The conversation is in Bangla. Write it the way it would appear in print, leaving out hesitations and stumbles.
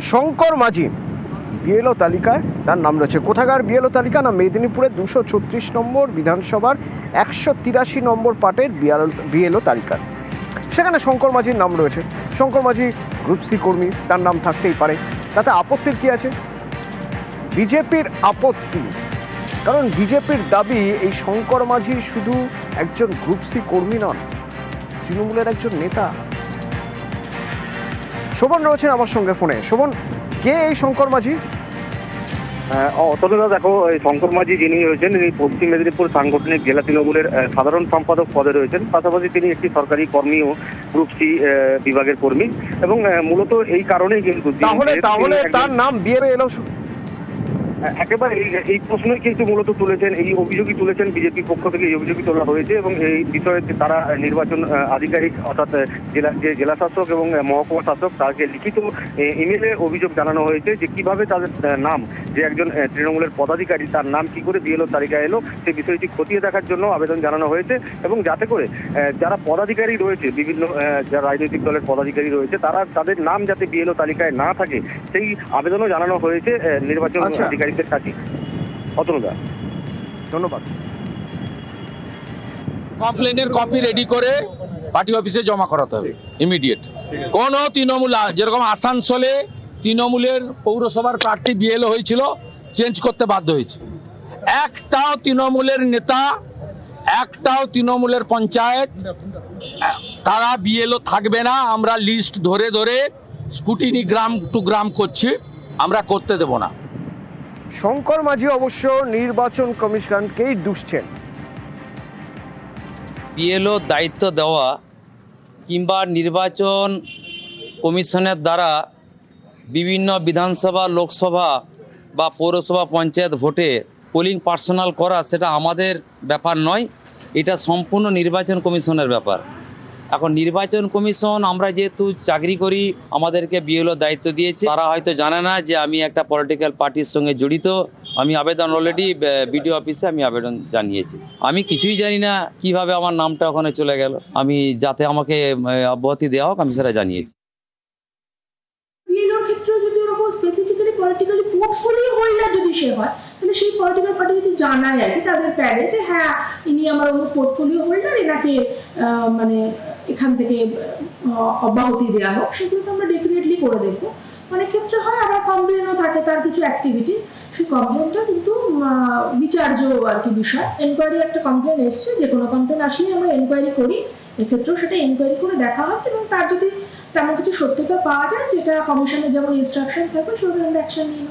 শঙ্কর মাঝি বিএলও তালিকায় তার নাম রয়েছে। কোথাকার বিএলও তালিকা? না, মেদিনীপুরের 236 নম্বর বিধানসভার 183 নম্বর পার্টের বিএলও তালিকা। সেখানে শঙ্কর মাঝির নাম রয়েছে। শঙ্কর মাঝি গ্রুপ সি কর্মী, তার নাম থাকতেই পারে, তাতে আপত্তির কি আছে? বিজেপির আপত্তি, কারণ বিজেপির দাবি এই শঙ্কর মাঝি শুধু একজন গ্রুপ সি কর্মী নন, তৃণমূলের একজন নেতা। শোভন রয়েছেন আমার সঙ্গে ফোনে। শোভন, কে এই শঙ্কর মাঝি? অতটা দেখো, এই শঙ্কর মাঝি যিনি রয়েছেন, তিনি পশ্চিম মেদিনীপুর সাংগঠনিক জেলা তৃণমূলের সাধারণ সম্পাদক পদে রয়েছেন। পাশাপাশি তিনি একটি সরকারি কর্মী ও গ্রুপ সি বিভাগের কর্মী, এবং মূলত এই কারণেই কিন্তু তাহলে তার নাম বিএলও। একেবারে এই প্রশ্নই কিন্তু মূলত তুলেছেন, এই অভিযোগই তুলেছেন বিজেপির পক্ষ থেকে। এই অভিযোগই তোলা হয়েছে এবং এই বিষয়ে তারা নির্বাচন আধিকারিক অর্থাৎ জেলা শাসক এবং মহকুমা শাসক তাকে লিখিত ইমেলে অভিযোগ জানানো হয়েছে যে কিভাবে তাদের নাম, যে একজন তৃণমূলের পদাধিকারী, তার নাম কি করে বিএলও তালিকায় এলো, সেই বিষয়টি খতিয়ে দেখার জন্য আবেদন জানানো হয়েছে। এবং যাতে করে যারা পদাধিকারী রয়েছে, বিভিন্ন যারা রাজনৈতিক দলের পদাধিকারী রয়েছে, তাদের নাম যাতে বিএলও তালিকায় না থাকে, সেই আবেদনও জানানো হয়েছে নির্বাচন আধিকারিক। ধন্যবাদ। কমপ্লেনের কপি রেডি করে পার্টি অফিসে জমা করাতে হবে ইমিডিয়েট। কোন তৃণমূল, যেরকম আসানসোলে তৃণমূলের পৌরসভার প্রার্থী বিএলও হয়েছিল, চেঞ্জ করতে বাধ্য হয়েছে। একটাও তৃণমূলের নেতা, একটাও তৃণমূলের পঞ্চায়েত তারা বিএলও থাকবে না। আমরা লিস্ট ধরে ধরে স্কুটিনি গ্রাম টু গ্রাম করছি, আমরা করতে দেব না। শঙ্কর মাঝি অবশ্য নির্বাচন কমিশনকেই দুষছেন। বিএলও দায়িত্ব দেওয়া কিংবা নির্বাচন কমিশনের দ্বারা বিভিন্ন বিধানসভা, লোকসভা বা পৌরসভা, পঞ্চায়েত ভোটে পোলিং পার্সোনাল করা, সেটা আমাদের ব্যাপার নয়, এটা সম্পূর্ণ নির্বাচন কমিশনের ব্যাপার। এখন নির্বাচন কমিশন, আমরা যেহেতু চাকরি করি, আমাদেরকে বিএলও দায়িত্ব দিয়েছে। তারা হয়তো জানে না যে আমি একটা পলিটিক্যাল পার্টির সঙ্গে জড়িত। আমি আবেদন অলরেডি বিডিও অফিসে আমি আবেদন জানিয়েছি। আমি কিছুই জানি না কিভাবে আমার নামটা ওখানে চলে গেল। আমি যাতে আমাকে অব্যাহতি দেওয়া হোক, আমি সেটা জানিয়েছি। বিএলওর ক্ষেত্রে যদি ওরকম স্পেসিফিক্যালি পলিটিক্যালি পোর্টফোলিও হোল্ডার যদি সে হয়, তাহলে সেই পলিটিক্যাল পার্টি যদি জানায় আর কি তাদের প্যাডে যে হ্যাঁ ইনি আমার অন্য পোর্টফোলিও হোল্ডার, এনাকে মানে এখান থেকে অব্যাহতি দেওয়া হোক, সেগুলো তো আমরা ডেফিনেটলি করে দেখবো। অনেক ক্ষেত্রে হয় আবার কমপ্লেনও থাকে তার কিছু অ্যাক্টিভিটি, সেই কমপ্লেনটা কিন্তু বিচার্য আর কি বিষয়। এনকোয়ারি একটা কমপ্লেন এসছে, যে কোনো কমপ্লেন আসলেই আমরা এনকোয়ারি করি, এক্ষেত্রেও সেটা এনকোয়ারি করে দেখা হয় এবং তার যদি তেমন কিছু সত্যতা পাওয়া যায়, যেটা কমিশনের যেমন ইনস্ট্রাকশন থাকবে, সেটা আমরা অ্যাকশন নিই।